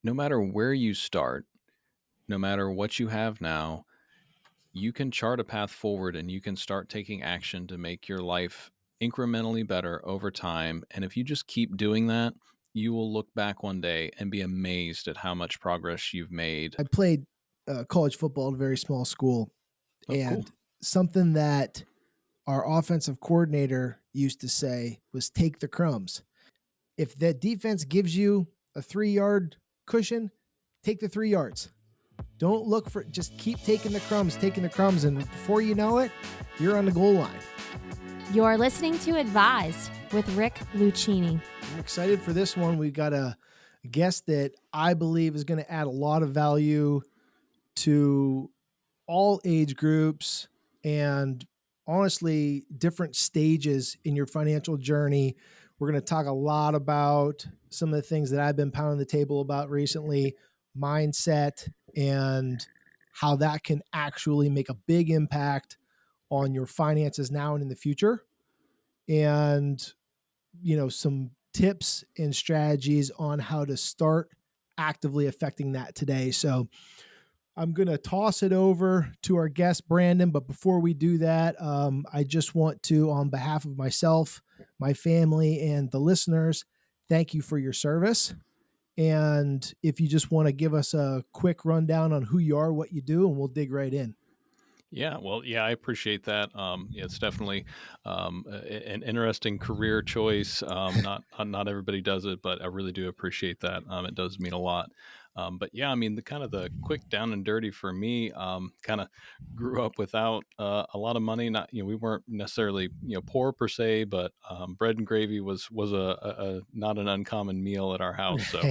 no matter where you start, no matter what you have now, you can chart a path forward and you can start taking action to make your life incrementally better over time. And if you just keep doing that, you will look back one day and be amazed at how much progress you've made. I played college football at a very small school, Oh, cool. and something that our offensive coordinator used to say was take the crumbs. If that defense gives you a 3-yard cushion, take the 3 yards. Don't look for, just keep taking the crumbs. And before you know it, you're on the goal line. You're listening to Advised with Rick Lucchini. I'm excited for this one. We've got a guest that I believe is going to add a lot of value to all age groups and honestly different stages in your financial journey. We're going to talk a lot about some of the things that I've been pounding the table about recently, mindset, and how that can actually make a big impact on your finances now and in the future. And, some tips and strategies on how to start actively affecting that today. So I'm going to toss it over to our guest, Brandon. But before we do that, I just want to, on behalf of myself, my family, and the listeners, thank you for your service. And if you just want to give us a quick rundown on who you are, what you do, and we'll dig right in. Yeah, well, yeah, I appreciate that. Yeah, it's definitely an interesting career choice. Not everybody does it, but I really do appreciate that. It does mean a lot. But yeah, I mean, the quick down and dirty for me. Kind of grew up without a lot of money. Not we weren't necessarily poor per se, but bread and gravy was a not an uncommon meal at our house. So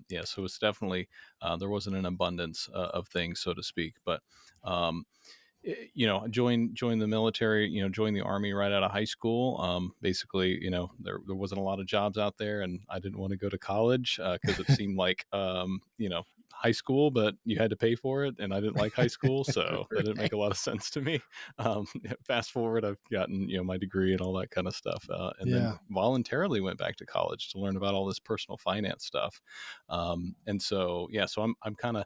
yeah, so it's definitely there wasn't an abundance of things, so to speak, but. Joined the military, joined the Army right out of high school. Basically, there wasn't a lot of jobs out there, and I didn't want to go to college because it seemed like, high school, but you had to pay for it, and I didn't like high school, so that didn't make a lot of sense to me. Fast forward, I've gotten my degree and all that kind of stuff, and then voluntarily went back to college to learn about all this personal finance stuff. And so I'm kind of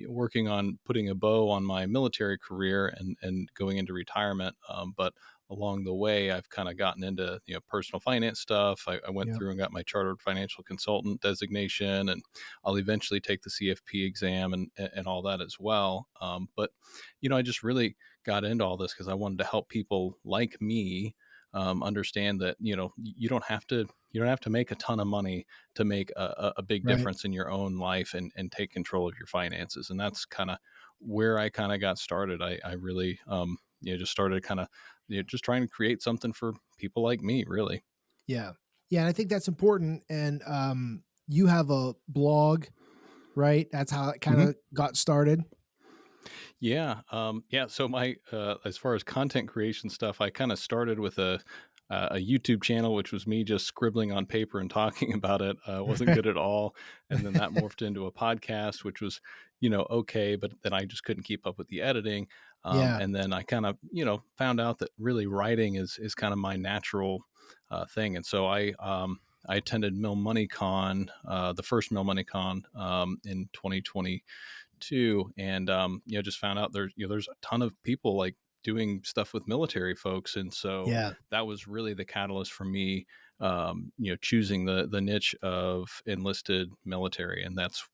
working on putting a bow on my military career and going into retirement. But along the way, I've kind of gotten into personal finance stuff. I went through and got my chartered financial consultant designation, and I'll eventually take the CFP exam and all that as well. But I just really got into all this because I wanted to help people like me understand that you don't have to make a ton of money to make a big difference in your own life and take control of your finances. And that's kind of where I kind of got started. I really just started kind of just trying to create something for people like me, really. Yeah. And I think that's important. And you have a blog, right? That's how it kind of got started. Yeah. So my, as far as content creation stuff, I kind of started with a YouTube channel, which was me just scribbling on paper and talking about it. Wasn't good at all. And then that morphed into a podcast, which was, okay, but then I just couldn't keep up with the editing. And then I kind of, found out that really writing is kind of my natural thing. And so I attended Mill Money Con, the first Mill Money Con in 2022, and just found out there's a ton of people like doing stuff with military folks, and so that was really the catalyst for me, choosing the niche of enlisted military, and that's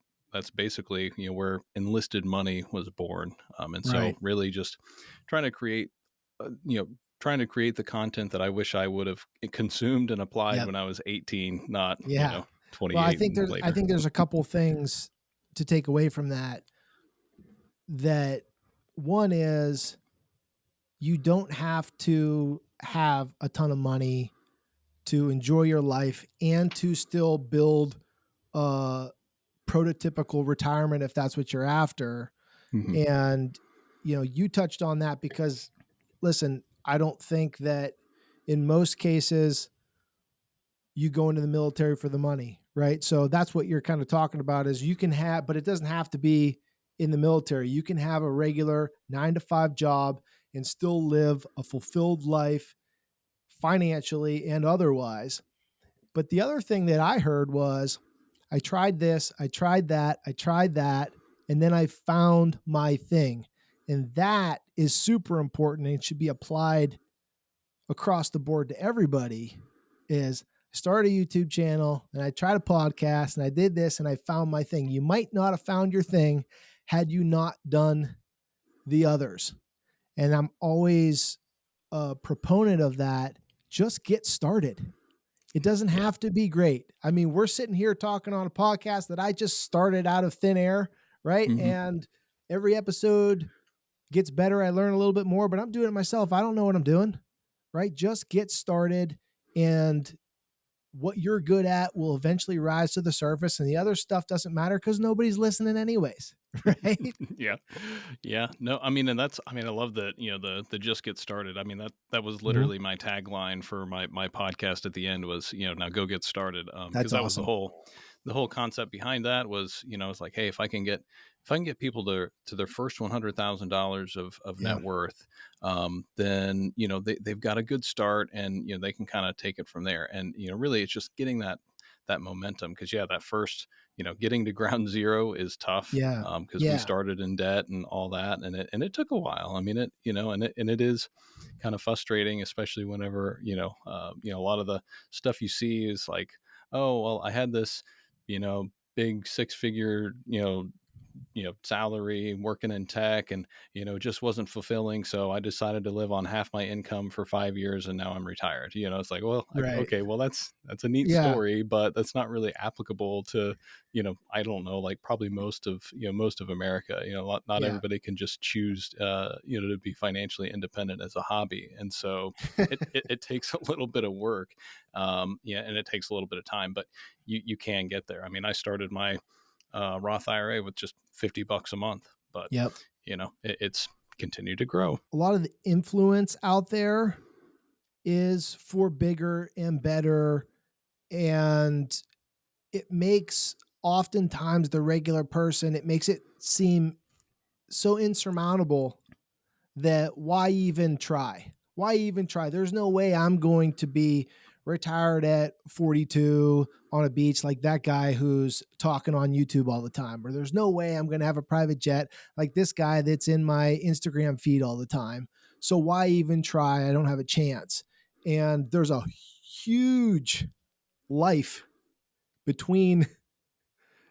basically where Enlisted Money was born, and so really just trying to create, the content that I wish I would have consumed and applied when I was 18, not 28. Well, I think there's a couple things to take away from that. That one is you don't have to have a ton of money to enjoy your life and to still build a prototypical retirement if that's what you're after. And, you touched on that because, listen, I don't think that in most cases you go into the military for the money, right? So that's what you're kind of talking about is you can have, but it doesn't have to be in the military. You can have a regular 9-to-5 job and still live a fulfilled life financially and otherwise. But the other thing that I heard was, I tried this, I tried that, I tried that, and then I found my thing. And that is super important and should be applied across the board to everybody. Is I started a YouTube channel and I tried a podcast and I did this and I found my thing. You might not have found your thing had you not done the others. And I'm always a proponent of that. Just get started. It doesn't Yeah. have to be great. I mean, we're sitting here talking on a podcast that I just started out of thin air, right? Hmm. And every episode gets better. I learn a little bit more, but I'm doing it myself. I don't know what I'm doing, right? Just get started, and what you're good at will eventually rise to the surface, and the other stuff doesn't matter because nobody's listening anyways, right? Yeah. Yeah. No, I mean, and that's, I mean, I love that, the just get started. I mean, that was Mhm. literally my tagline for my podcast at the end was, now go get started. Cause That's that was awesome. the whole concept behind that was, it's like, hey, if I can get people to their first $100,000 of Yeah. net worth, then, they've got a good start, and, they can kind of take it from there. And, really it's just getting that momentum. Cause yeah, that first, getting to ground zero is tough, Yeah. because we Yeah. started in debt and all that, and it took a while. I mean, and it is kind of frustrating, especially whenever a lot of the stuff you see is like, oh well, I had this, big six figure, salary working in tech, and it just wasn't fulfilling, so I decided to live on half my income for 5 years, and now I'm retired. It's like, well, Right. okay, well, that's a neat Yeah. story, but that's not really applicable to, I don't know, like probably most of America. Not Yeah. everybody can just choose to be financially independent as a hobby, and so it takes a little bit of work, and it takes a little bit of time, but you can get there. I mean, I started my Roth IRA with just $50 a month, but Yep. it's continued to grow. A lot of the influence out there is for bigger and better, and it makes oftentimes the regular person, it makes it seem so insurmountable that why even try? Why even try? There's no way I'm going to be retired at 42 on a beach like that guy who's talking on YouTube all the time. Or there's no way I'm going to have a private jet like this guy that's in my Instagram feed all the time. So why even try? I don't have a chance. And there's a huge life between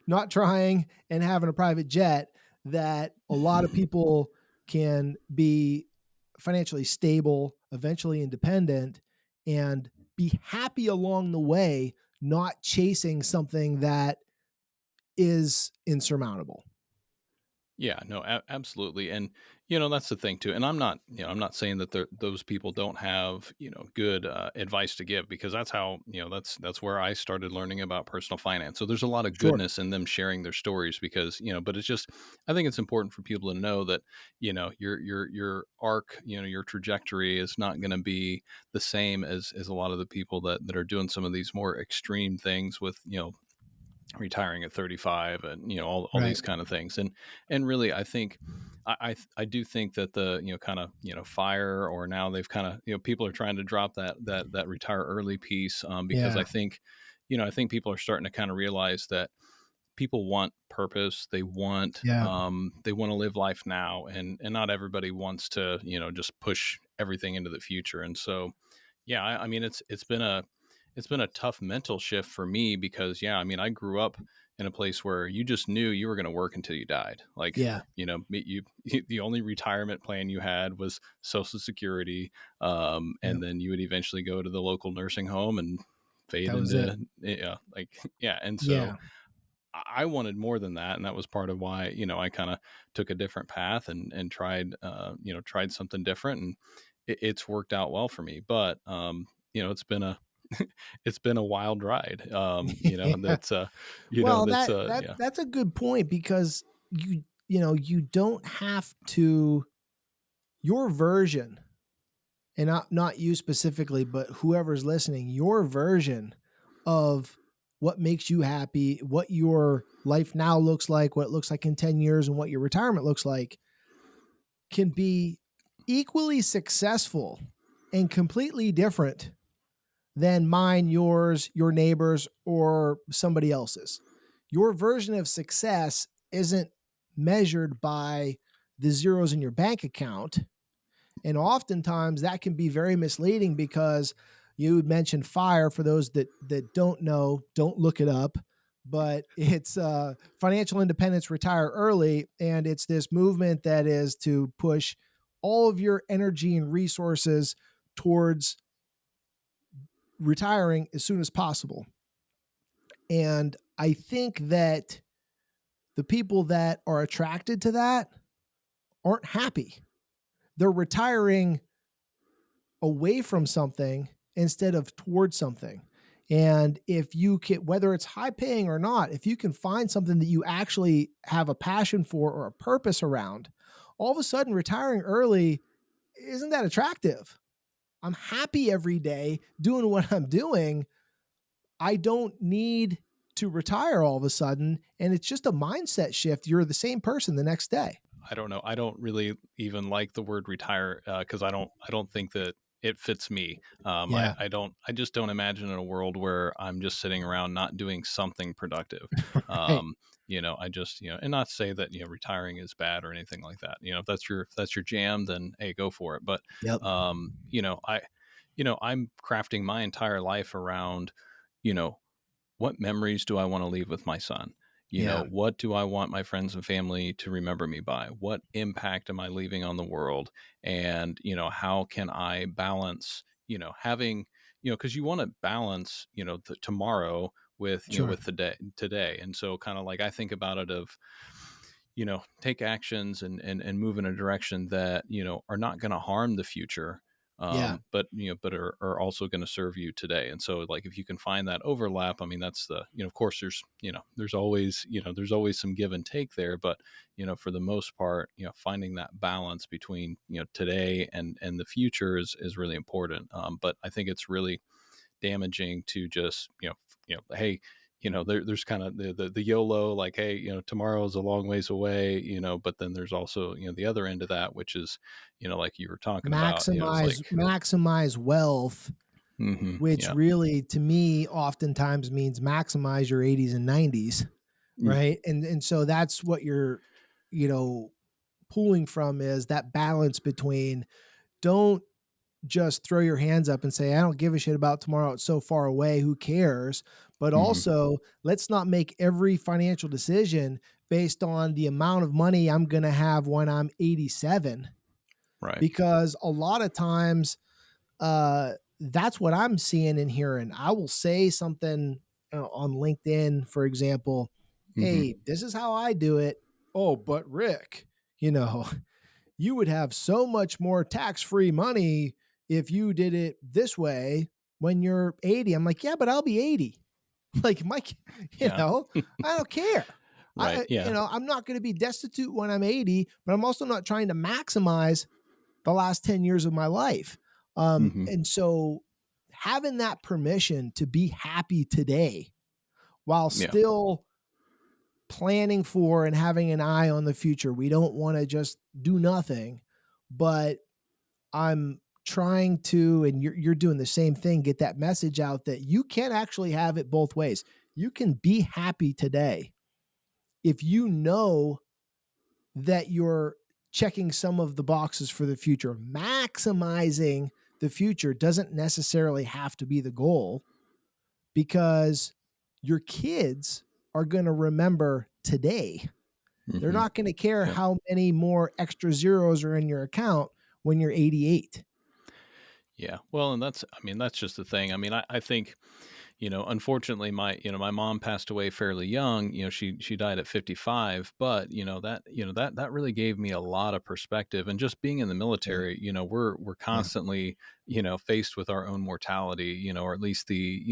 not trying and having a private jet that a lot of people can be financially stable, eventually independent, and be happy along the way, not chasing something that is insurmountable. Yeah, no, absolutely. And, that's the thing too. And I'm not saying that those people don't have, good advice to give, because that's how, that's where I started learning about personal finance. So there's a lot of Sure. goodness in them sharing their stories, because, but it's just, I think it's important for people to know that, your arc, your trajectory is not going to be the same as a lot of the people that are doing some of these more extreme things with, retiring at 35, and all Right. these kind of things. And really, I think I do think that the kind of fire, or now they've kind of people are trying to drop that retire early piece, because Yeah. I think people are starting to kind of realize that people want purpose. Yeah. They want to live life now, and not everybody wants to just push everything into the future. And so yeah, I mean, it's been a tough mental shift for me, because yeah, I mean, I grew up in a place where you just knew you were going to work until you died. Like, Yeah. the only retirement plan you had was Social Security, Yep. and then you would eventually go to the local nursing home and fade That was it. into, yeah, like, yeah. And so Yeah. I wanted more than that, and that was part of why I kind of took a different path, and tried tried something different, and it's worked out well for me. But it's been a it's been a wild ride. Yeah. That's Well, that's yeah. that's a good point because you don't have to your version, and not you specifically, but whoever's listening, your version of what makes you happy, what your life now looks like, what it looks like in 10 years, and what your retirement looks like can be equally successful and completely different than mine, yours, your neighbors, or somebody else's. your version of success isn't measured by the zeros in your bank account. And oftentimes that can be very misleading because you mentioned FIRE. For those that don't know, don't look it up, but it's financial independence, retire early. And it's this movement that is to push all of your energy and resources towards retiring as soon as possible. And I think that the people that are attracted to that aren't happy. They're retiring away from something instead of towards something. And if you can, whether it's high paying or not, if you can find something that you actually have a passion for or a purpose around, all of a sudden retiring early isn't that attractive. I'm happy every day doing what I'm doing. I don't need to retire all of a sudden. And it's just a mindset shift. You're the same person the next day. I don't know. I don't really even like the word retire because I don't think that it fits me. Yeah. I just don't imagine in a world where I'm just sitting around not doing something productive. Right. I just, and not to say that, retiring is bad or anything like that. If that's your jam, then hey, go for it. But, Yep. um, you know, I, I'm crafting my entire life around, you know, what memories do I want to leave with my son? Yeah. What do I want my friends and family to remember me by? What impact am I leaving on the world? And, how can I balance, having, because you want to balance, tomorrow with, Sure. with the day today. And so kind of like I think about it of, take actions and move in a direction that, are not going to harm the future. Yeah. But are also going to serve you today. And so like, if you can find that overlap, I mean, that's the, of course there's always some give and take there, but, for the most part, finding that balance between, today and the future is really important. But I think it's really damaging to just hey, there's kind of the YOLO, like, hey, tomorrow is a long ways away, but then there's also, the other end of that, which is, like you were talking about, it's like, Maximize wealth, which yeah, really to me oftentimes means maximize your 80s and 90s, mm, right? And so that's what you're, you know, pulling from is that balance between don't just throw your hands up and say, I don't give a shit about tomorrow. It's so far away. Who cares? But mm-hmm, also, let's not make every financial decision based on the amount of money I'm going to have when I'm 87, right, because a lot of times, that's what I'm seeing and hearing. I will say something on LinkedIn, for example. mm-hmm, Hey, this is how I do it. Oh, but Rick, you know, you would have so much more tax-free money if you did it this way when you're 80. I'm like, yeah, but I'll be 80. Like, Mike, yeah, I don't care. right, yeah, I'm not going to be destitute when I'm 80, but I'm also not trying to maximize the last 10 years of my life. mm-hmm, And so having that permission to be happy today while yeah, still planning for and having an eye on the future. We don't want to just do nothing, but I'm trying to, and you're doing the same thing, get that message out that you can actually have it both ways. You can be happy today if you know that you're checking some of the boxes for the future. Maximizing the future doesn't necessarily have to be the goal, because your kids are going to remember today. They're mm-hmm, not going to care yeah. how many more extra zeros are in your account when you're 88. Yeah. Well, and I mean, that's just the thing. I mean, I think, unfortunately my mom passed away fairly young. She died at 55, but, that really gave me a lot of perspective. And just being in the Yeah. military, we're Yeah. constantly, faced with our own mortality, or at least the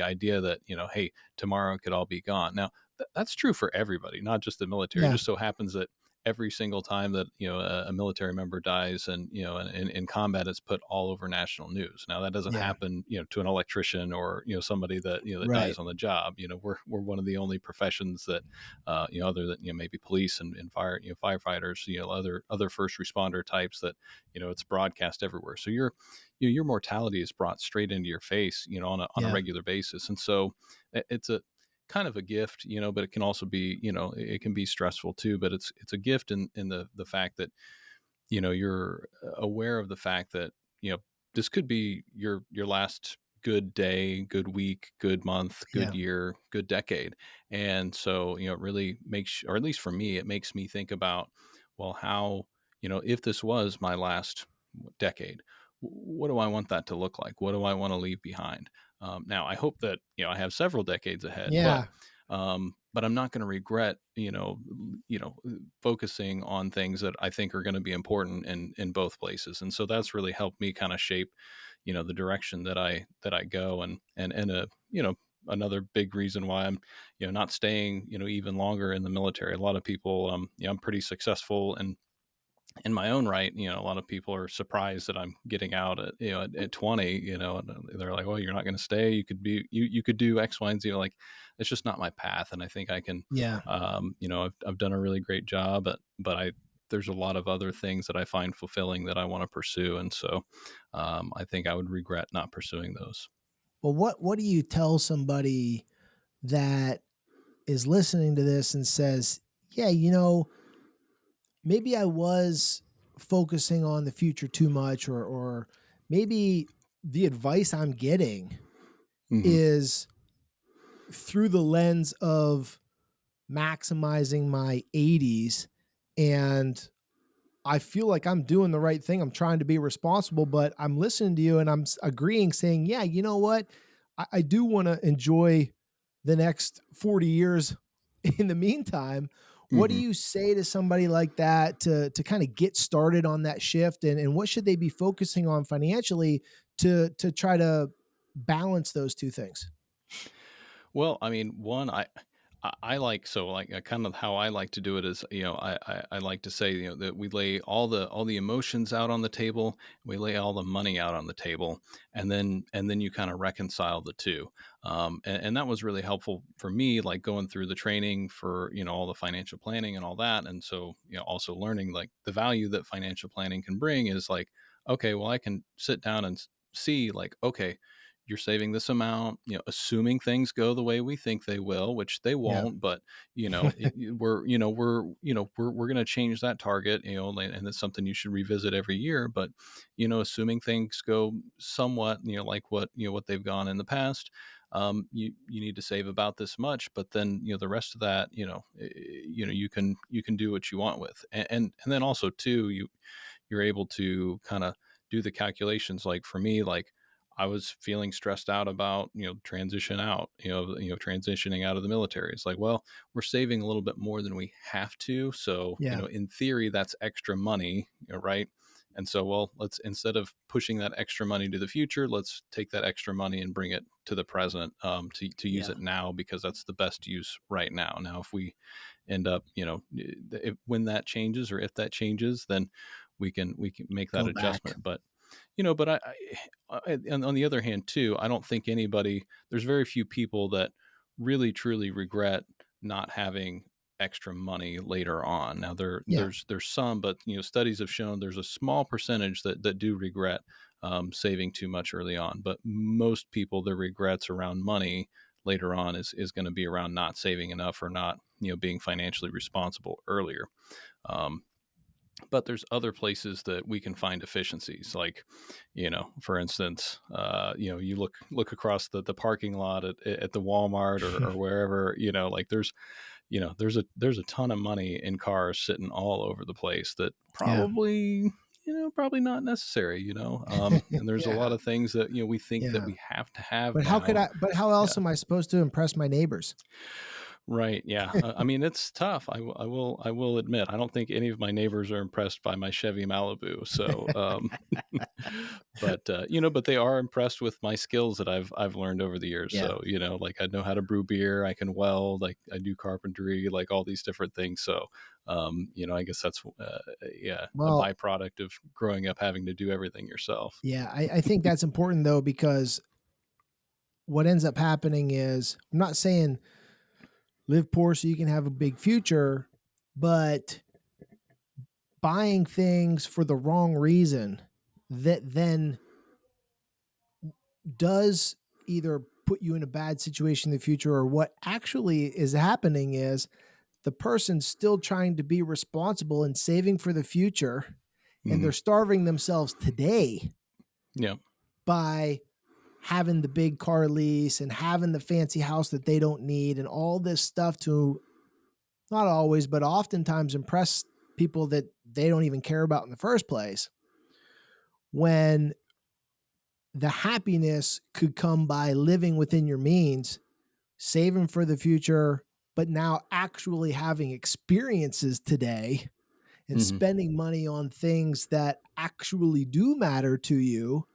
idea that, hey, tomorrow it could all be gone. Now, that's true for everybody, not just the military. It Yeah. just so happens that every single time that a military member dies, and in combat, it's put all over national news. Now that doesn't Yeah. happen to an electrician or somebody that that Right. dies on the job. We're one of the only professions that other than maybe police and fire, firefighters, other first responder types, that it's broadcast everywhere. So your mortality is brought straight into your face, on a Yeah. regular basis. And so it's a kind of a gift, but it can also be, it can be stressful too. But it's a gift in the fact that, you're aware of the fact that, this could be your last good day, good week, good month, good Yeah. year, good decade. And so, it really makes, or at least for me, it makes me think about, well, how, if this was my last decade, what do I want that to look like? What do I want to leave behind? Now, I hope that, I have several decades ahead, Yeah. but I'm not going to regret, focusing on things that I think are going to be important in both places. And so that's really helped me kind of shape, the direction that I go. And another big reason why I'm, not staying, even longer in the military. A lot of people, I'm pretty successful and in my own right. A lot of people are surprised that I'm getting out at, at 20, and they're like, well, you're not going to stay. You could do X, Y, and Z. Like, it's just not my path. And I think I can, Yeah. I've done a really great job, but there's a lot of other things that I find fulfilling that I want to pursue. And so, I think I would regret not pursuing those. Well, what do you tell somebody that is listening to this and says, yeah, maybe I was focusing on the future too much, or maybe the advice I'm getting Hmm. is through the lens of maximizing my 80s, and I feel like I'm doing the right thing. I'm trying to be responsible, but I'm listening to you and agreeing, saying, yeah, you know what? I do want to enjoy the next 40 years. In the meantime, what do Hmm. you say to somebody like that to kind of get started on that shift, and what should they be focusing on financially to try to balance those two things? Well, I mean, one, I like, so like, kind of how I like to do it is, I like to say, that we lay all the emotions out on the table, we lay all the money out on the table, and then you kind of reconcile the two. And that was really helpful for me, like going through the training for, all the financial planning and all that. And so, also learning like the value that financial planning can bring is like, okay, well, I can sit down and see like, okay, you're saving this amount, assuming things go the way we think they will, which they Yeah. won't, but we're going to change that target, and it's something you should revisit every year. But, assuming things go somewhat, like what they've gone in the past, you need to save about this much, but then, the rest of that, you can do what you want with. And then also too, you're able to kind of do the calculations. Like for me, like I was feeling stressed out about, transitioning out of the military. It's like, well, we're saving a little bit more than we have to. So, Yeah. in theory, that's extra money, right? And so, well, let's, instead of pushing that extra money to the future, let's take that extra money and bring it to the present, to use Yeah. it now, because that's the best use right now. Now, if we end up, when that changes, or if that changes, then we can make that Go back. adjustment. But, but and on the other hand too, I don't think there's very few people that really truly regret not having extra money later on. Now Yeah. there's some, but studies have shown there's a small percentage that do regret, saving too much early on. But most people, their regrets around money later on is going to be around not saving enough, or not, being financially responsible earlier. Um, but there's other places that we can find efficiencies, like, for instance, you look across the parking lot at the Walmart, or wherever, like there's a ton of money in cars sitting all over the place that Yeah. probably not necessary, and there's a lot Yeah. of things that, we think that Yeah. we have to have But how could now. how else Yeah. am I supposed to impress my neighbors? Right. Yeah. I mean, it's tough. I will admit, I don't think any of my neighbors are impressed by my Chevy Malibu. So, but they are impressed with my skills that I've learned over the years. Yeah. So, like I know how to brew beer, I can weld, like I do carpentry, like all these different things. So, I guess that's, yeah, a Well, byproduct of growing up having to do everything yourself. yeah, I think that's important though, because what ends up happening is, I'm not saying live poor so you can have a big future, but buying things for the wrong reason that then does either put you in a bad situation in the future, or what actually is happening is the person's still trying to be responsible and saving for the future, and Mhm. they're starving themselves today Yeah. by having the big car lease and having the fancy house that they don't need and all this stuff to not always, but oftentimes impress people that they don't even care about in the first place. When the happiness could come by living within your means, saving for the future, but now actually having experiences today and Mhm. spending money on things that actually do matter to you.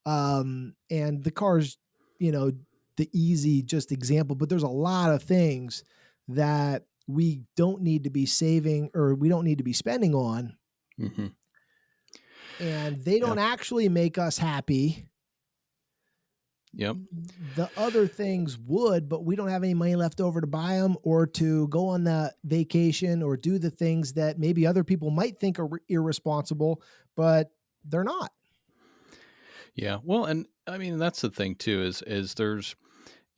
And the car's, you know, the easy just example, but there's a lot of things that we don't need to be saving or we don't need to be spending on, Mhm. and they Yeah. don't actually make us happy. Yep. The other things would, but we don't have any money left over to buy them or to go on the vacation or do the things that maybe other people might think are irresponsible, but they're not. Yeah. Well, and I mean that's the thing too is there's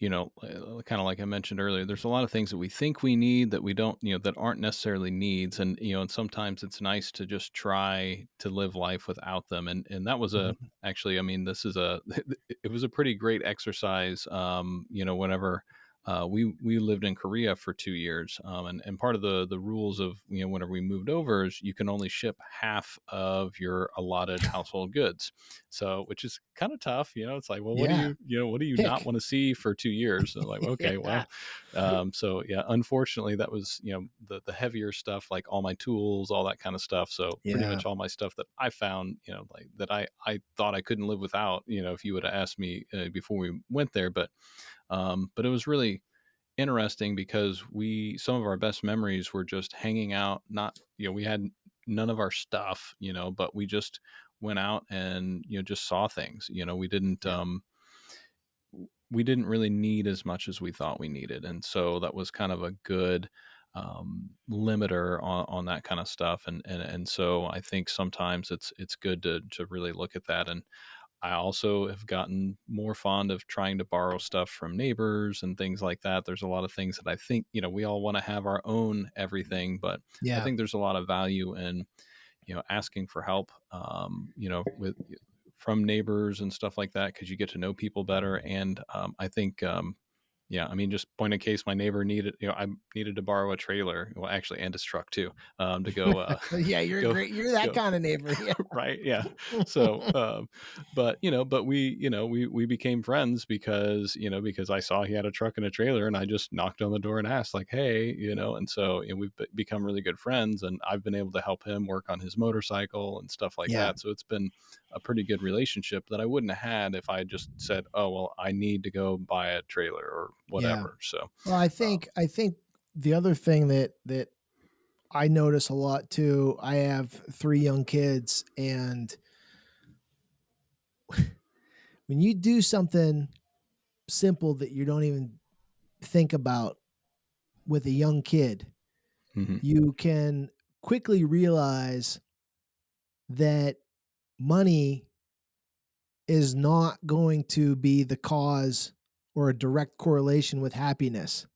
kind of like I mentioned earlier, there's a lot of things that we think we need that we don't, that aren't necessarily needs. And, and sometimes it's nice to just try to live life without them. And that was Mhm. actually, I mean, this is it was a pretty great exercise. Whenever, we lived in Korea for 2 years, and part of the rules of whenever we moved over is you can only ship half of your allotted household goods, so which is kind of tough. It's like, well, Yeah. what do you not Pick. want to see for 2 years? So like, okay, Yeah. well, so yeah, unfortunately, that was the heavier stuff, like all my tools, all that kind of stuff. So pretty Yeah. much all my stuff that I found, like that I thought I couldn't live without, if you would have asked me before we went there, but it was really interesting because some of our best memories were just hanging out. Not, we had none of our stuff, but we just went out and just saw things. Yeah. We didn't really need as much as we thought we needed, and so that was kind of a good limiter on that kind of stuff. And so I think sometimes it's good to really look at that. And I also have gotten more fond of trying to borrow stuff from neighbors and things like that. There's a lot of things that I think, we all want to have our own everything, but I Yeah. think there's a lot of value in, asking for help, with from neighbors and stuff like that, because you get to know people better. And I think, yeah, I mean, just point of case, my neighbor I needed to borrow a trailer, well, actually, and his truck too, to go, Yeah, go, you're that go, kind of neighbor. Yeah. right, yeah. So but we became friends because I saw he had a truck and a trailer, and I just knocked on the door and asked, like, hey, and so we've become really good friends, and I've been able to help him work on his motorcycle and stuff like Yeah. that. So it's been a pretty good relationship that I wouldn't have had if I just said, oh well, I need to go buy a trailer or Yeah. whatever. So Well, I um, think the other thing that I notice a lot too, I have 3 young kids, and when you do something simple that you don't even think about with a young kid, mhm, you can quickly realize that money is not going to be the cause or a direct correlation with happiness.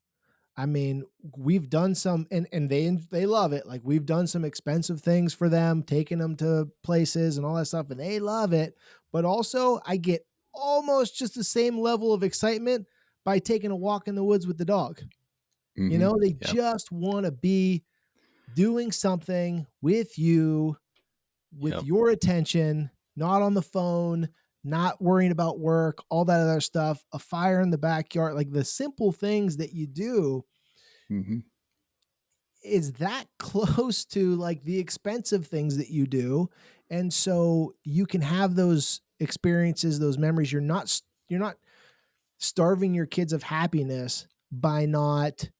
I mean, we've done some, and they love it. Like, we've done some expensive things for them, taking them to places and all that stuff, and they love it. But also, I get almost just the same level of excitement by taking a walk in the woods with the dog. mhm, They yep, just want to be doing something with you, with yep, your attention, not on the phone, not worrying about work, all that other stuff, a fire in the backyard, like the simple things that you do mhm, is that close to like the expensive things that you do. And so you can have those experiences, those memories. You're not starving your kids of happiness by not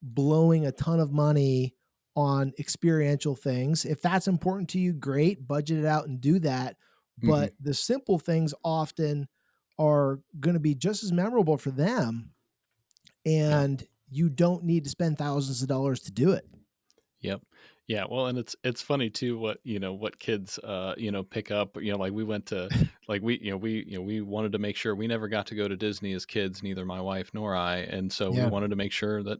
blowing a ton of money on experiential things. If that's important to you, great, budget it out and do that. mhm, But the simple things often are going to be just as memorable for them, yep. and you don't need to spend thousands of dollars to do it. Yep. Yeah, well, and it's funny too what, what kids, pick up, like we went to like we wanted to make sure we never got to go to Disney as kids, neither my wife nor I, and so we Yeah. wanted to make sure that,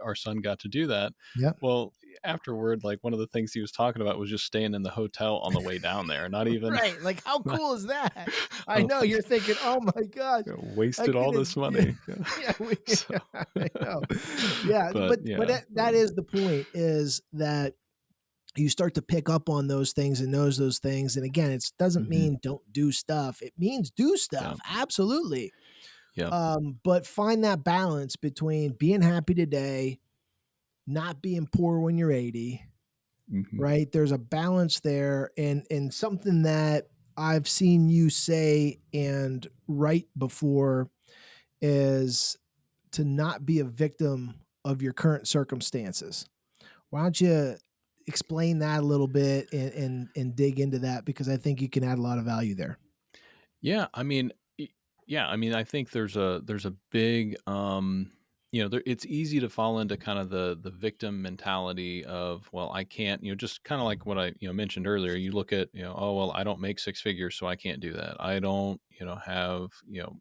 our son got to do that. Yep. Well, afterward, like one of the things he was talking about was just staying in the hotel on the way down there, not even Right. Like, how not cool is that? I I'm know like, you're thinking, oh my gosh, I wasted all could have, this yeah, money. Yeah. yeah, So, I know. Yeah. but But yeah, that is the point, is that you start to pick up on those things and knows those things. And again, it doesn't mhm, mean don't do stuff. It means do yeah, stuff. Absolutely. yeah, But find that balance between being happy today, not being poor when you're 80, mhm, right? There's a balance there, and something that I've seen you say and write before is to not be a victim of your current circumstances. Why don't you explain that a little bit and dig into that, because I think you can add a lot of value there. yeah. I mean, I think there's a big, it's easy to fall into kind of the victim mentality of, well, I can't, just kind of like what I mentioned earlier. You look at, oh well, I don't make six figures, so I can't do that. I don't have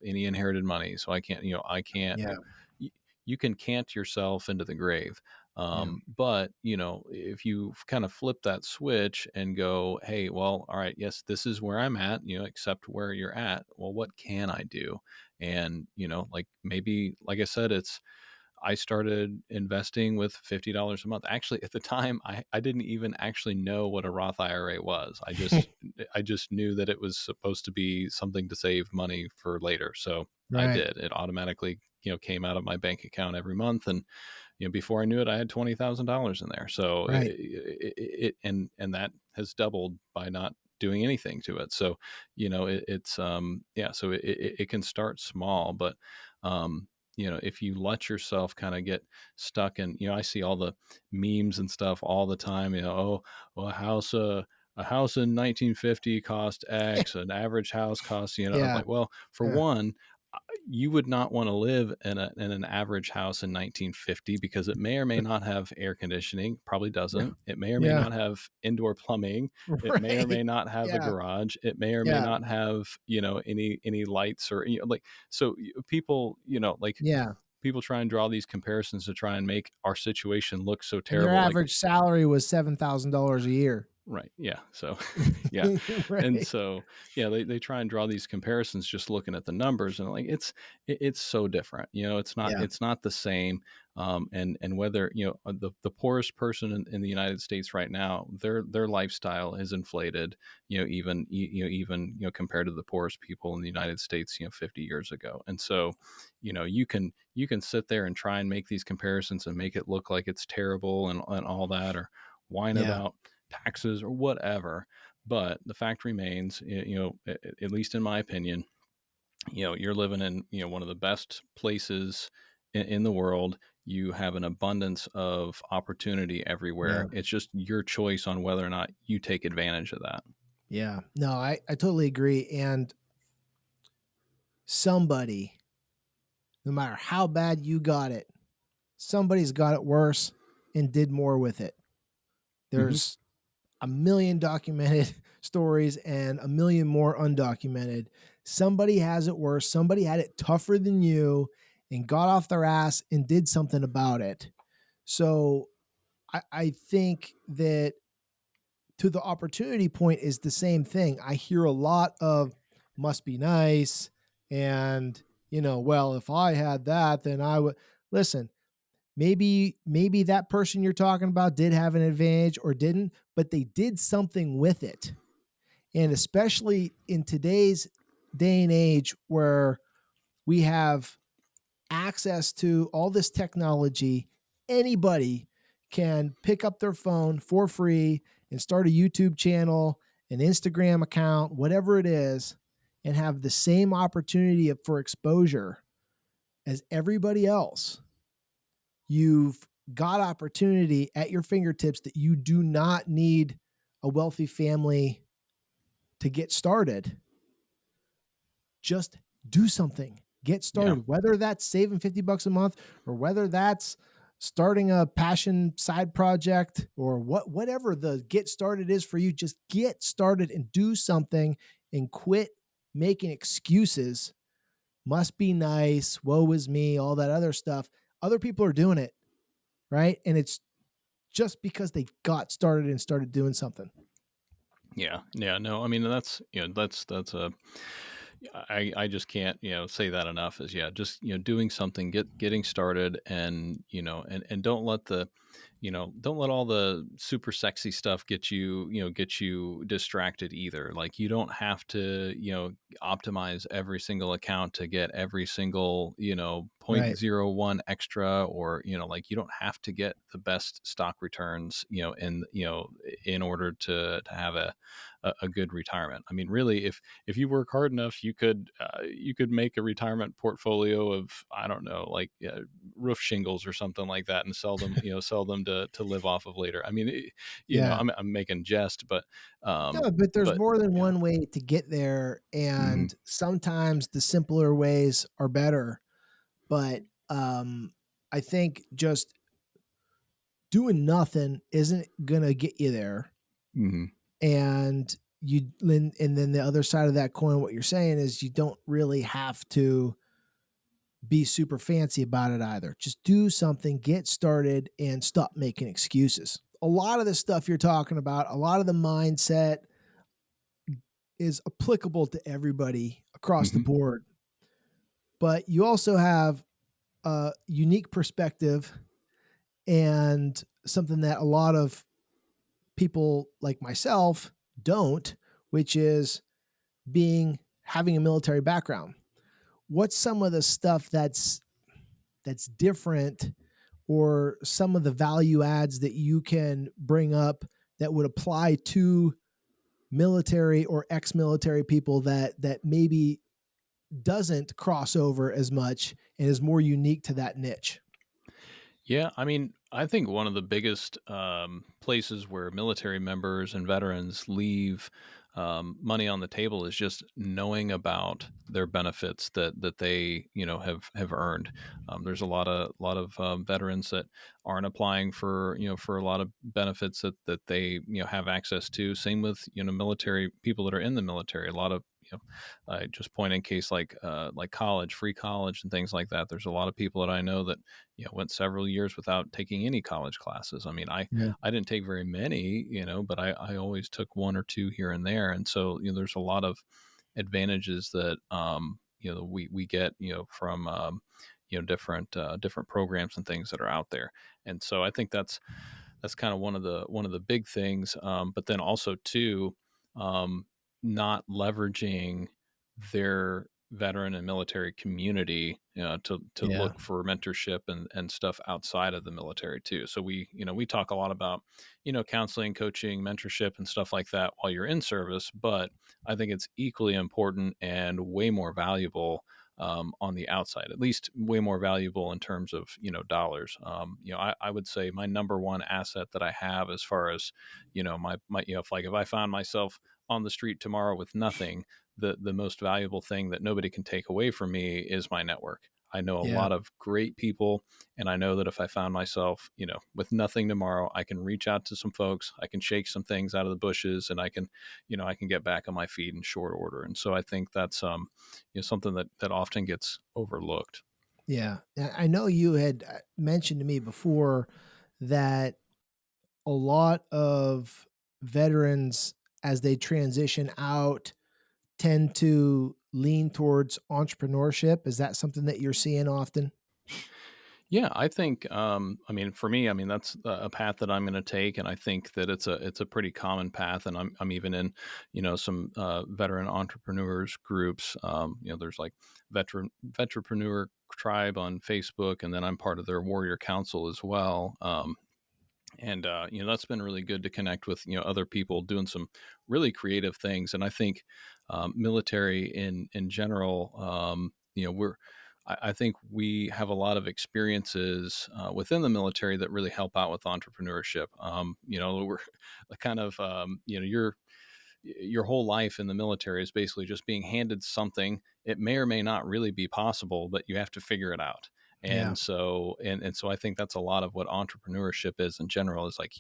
any inherited money, so I can't, I can't. Yeah, You, you can cant yourself into the grave. yeah, But if you kind of flip that switch and go, hey, well, all right, yes, this is where I'm at, accept where you're at. Well, what can I do? And like maybe, like I said, I started investing with $50 a month. Actually, at the time, I didn't even actually know what a Roth IRA was. I just knew that it was supposed to be something to save money for later. So I right, did. It automatically came out of my bank account every month, and before I knew it, I had $20,000 in there. So right, and that has doubled by not doing anything to it. So it's yeah. So it can start small, but if you let yourself kind of get stuck in, I see all the memes and stuff all the time. Oh, well, a house in 1950 cost X, an average house costs, I'm yeah, like, well, for yeah, one, you would not want to live in an average house in 1950 because it may or may not have air conditioning, probably yeah, doesn't. It may or may yeah, not have indoor plumbing. It may or right, may not have a yeah, garage. It may or may yeah, not have, any lights or like so people, like yeah. people try and draw these comparisons to try and make our situation look so And your terrible. Like, average salary was $7,000 a year. right. Yeah. So, yeah. And Right. so, yeah, they try and draw these comparisons just looking at the numbers, and like it's so different. Yeah, It's not the same. And whether the poorest person in the United States right now, their lifestyle is inflated. Even compared to the poorest people in the United States, 50 years ago. And so, you can sit there and try and make these comparisons and make it look like it's terrible and all that, or whine yeah, about taxes or whatever. But the fact remains, at least in my opinion, you're living in, one of the best places in the world. You have an abundance of opportunity yeah, everywhere. It's just your choice on whether or not you take advantage of that. yeah. No, I totally agree. And somebody, no matter how bad you got it, somebody's got it worse and did more with it. Hmm. There's a million documented stories and a million more undocumented. Somebody has it worse. Somebody had it tougher than you and got off their ass and did something about it. So I think that, to the opportunity point, is the same thing. I hear a lot of must be nice, and well, if I had that, then I would. Listen, maybe that person you're talking about did have an advantage or didn't, but they did something with it. And especially in today's day and age, where we have access to all this technology, anybody can pick up their phone for free and start a YouTube channel, an Instagram account, whatever it is, and have the same opportunity for exposure as everybody else. You've got opportunity at your fingertips that you do not need a wealthy family to get started. Just do something. Get Yeah. started, whether that's saving $50 a month or whether that's starting a passion side project or whatever the get started is for you, just get started and do something and quit making excuses. Must be nice, woe is me, all that other stuff. Other people are doing it, right? And it's just because they got started and started doing something. Yeah, yeah, no, I mean that's a I just can't say that enough. Is yeah, just doing something, getting started, and and don't let the don't let all the super sexy stuff get you distracted either. Like you don't have to optimize every single account to get every single Right. 0.01 extra, or like you don't have to get the best stock returns in order to have a good retirement. I mean, really, if you work hard enough, you could make a retirement portfolio of, I don't know, like roof shingles or something like that, and sell them to live off of later. I mean, Yeah. I'm making jest, No, but there's but more than yeah. one way to get there. Hmm. And sometimes the simpler ways are better. But I think just doing nothing isn't going to get you there. Hmm. And and then the other side of that coin, what you're saying is you don't really have to be super fancy about it either. Just do something, get started, and stop making excuses. A lot of the stuff you're talking about, a lot of the mindset is applicable to everybody across the Hmm. board. But you also have a unique perspective and something that a lot of people like myself don't, which is having a military background. What's some of the stuff that's different, or some of the value adds that you can bring up that would apply to military or ex-military people that maybe doesn't cross over as much and is more unique to that niche? Yeah, I mean, I think one of the biggest places where military members and veterans leave money on the table is just knowing about their benefits that they have earned. There's a lot of veterans that aren't applying for for a lot of benefits that they have access to. Same with military people that are in the military. A lot of I just point in case like college, free college, and things like that. There's a lot of people that I know that went several years without taking any college classes. I mean, Yeah. I didn't take very many, but I always took one or two here and there, and so there's a lot of advantages that we get from different programs and things that are out there, and so I think that's kind of one of the big things. But then also too, um, not leveraging their veteran and military community to Yeah. look for mentorship and stuff outside of the military too. So we talk a lot about counseling, coaching, mentorship, and stuff like that while you're in service. But I think it's equally important and way more valuable on the outside, at least way more valuable in terms of dollars. I would say my number one asset that I have, as far as my if I found myself on the street tomorrow with nothing, the most valuable thing that nobody can take away from me is my network. I know a Yeah. lot of great people, and I know that if I found myself, with nothing tomorrow, I can reach out to some folks, I can shake some things out of the bushes, and I can get back on my feet in short order. And so I think that's something that often gets overlooked. Yeah. I know you had mentioned to me before that a lot of veterans, as they transition out, tend to lean towards entrepreneurship. Is that something that you're seeing often? Yeah, I think. I mean, for me, I mean that's a path that I'm going to take, and I think that it's a pretty common path. And I'm even in, some veteran entrepreneurs groups. There's like veteranpreneur tribe on Facebook, and then I'm part of their warrior council as well. And that's been really good to connect with other people doing some really creative things. And I think military in general, I think we have a lot of experiences within the military that really help out with entrepreneurship. We're kind of your whole life in the military is basically just being handed something. It may or may not really be possible, but you have to figure it out. Yeah. And so I think that's a lot of what entrepreneurship is in general, is like,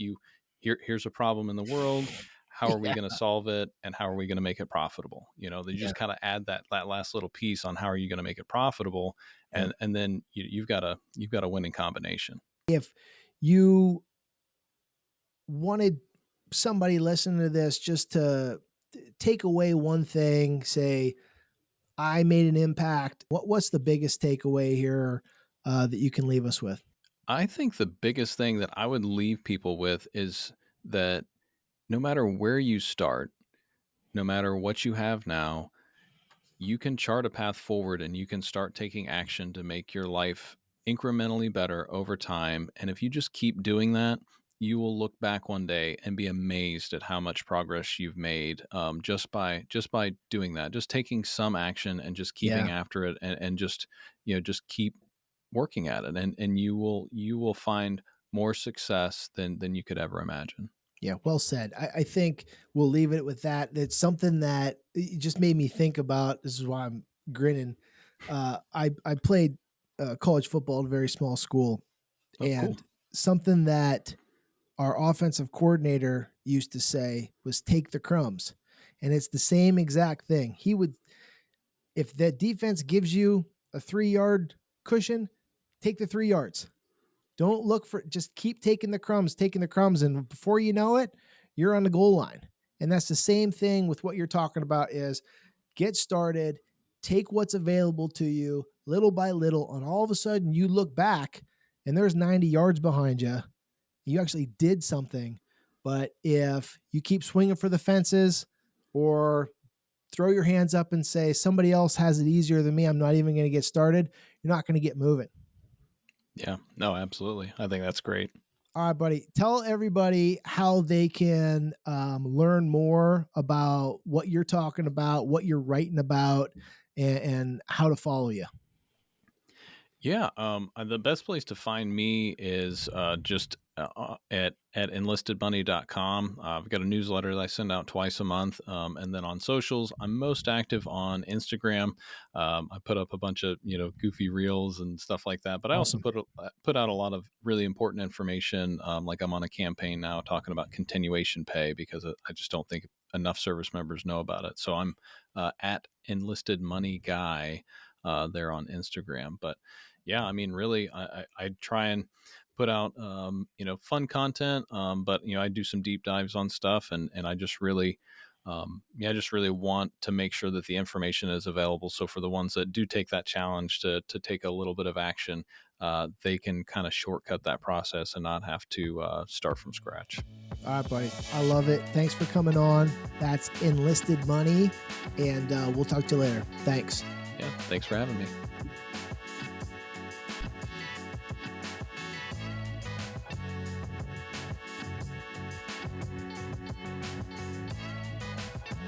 here's a problem in the world. How are we Yeah. going to solve it, and how are we going to make it profitable? They Yeah. just kind of add that last little piece on how are you going to make it profitable, Yeah. and then you've got a winning combination. If you wanted somebody listening to this just to take away one thing, say, I made an impact. What's the biggest takeaway here that you can leave us with? I think the biggest thing that I would leave people with is that no matter where you start, no matter what you have now, you can chart a path forward, and you can start taking action to make your life incrementally better over time. And if you just keep doing that, you will look back one day and be amazed at how much progress you've made, just by doing that, just taking some action and just Yeah. keeping after it, and just keep working at it, and you will find more success than you could ever imagine. Yeah, well said. I think we'll leave it with that. It's something that it just made me think about. This is why I'm grinning. I played college football at a very small school, Oh, cool. and something that our offensive coordinator used to say was take the crumbs. And it's the same exact thing. He would, if the defense gives you a 3 yard cushion, take the 3 yards. Don't look for, just keep taking the crumbs, taking the crumbs. And before you know it, you're on the goal line. And that's the same thing with what you're talking about is get started, take what's available to you little by little. And all of a sudden you look back and there's 90 yards behind you. You actually did something. But if you keep swinging for the fences or throw your hands up and say, somebody else has it easier than me, I'm not even going to get started, you're not going to get moving. Yeah, no, absolutely. I think that's great. All right, buddy. Tell everybody how they can learn more about what you're talking about, what you're writing about, and how to follow you. Yeah, the best place to find me is just at enlistedmoney.com. I've got a newsletter that I send out twice a month, and then on socials, I'm most active on Instagram. I put up a bunch of goofy reels and stuff like that, but I also Awesome. put out a lot of really important information. Like I'm on a campaign now talking about continuation pay, because I just don't think enough service members know about it. So I'm at Enlisted Money Guy there on Instagram, but yeah, I mean, really, I try and put out, fun content, but I do some deep dives on stuff, and I just really want to make sure that the information is available. So for the ones that do take that challenge to take a little bit of action, they can kind of shortcut that process and not have to start from scratch. All right, buddy. I love it. Thanks for coming on. That's Enlisted Money, and we'll talk to you later. Thanks. Yeah, thanks for having me.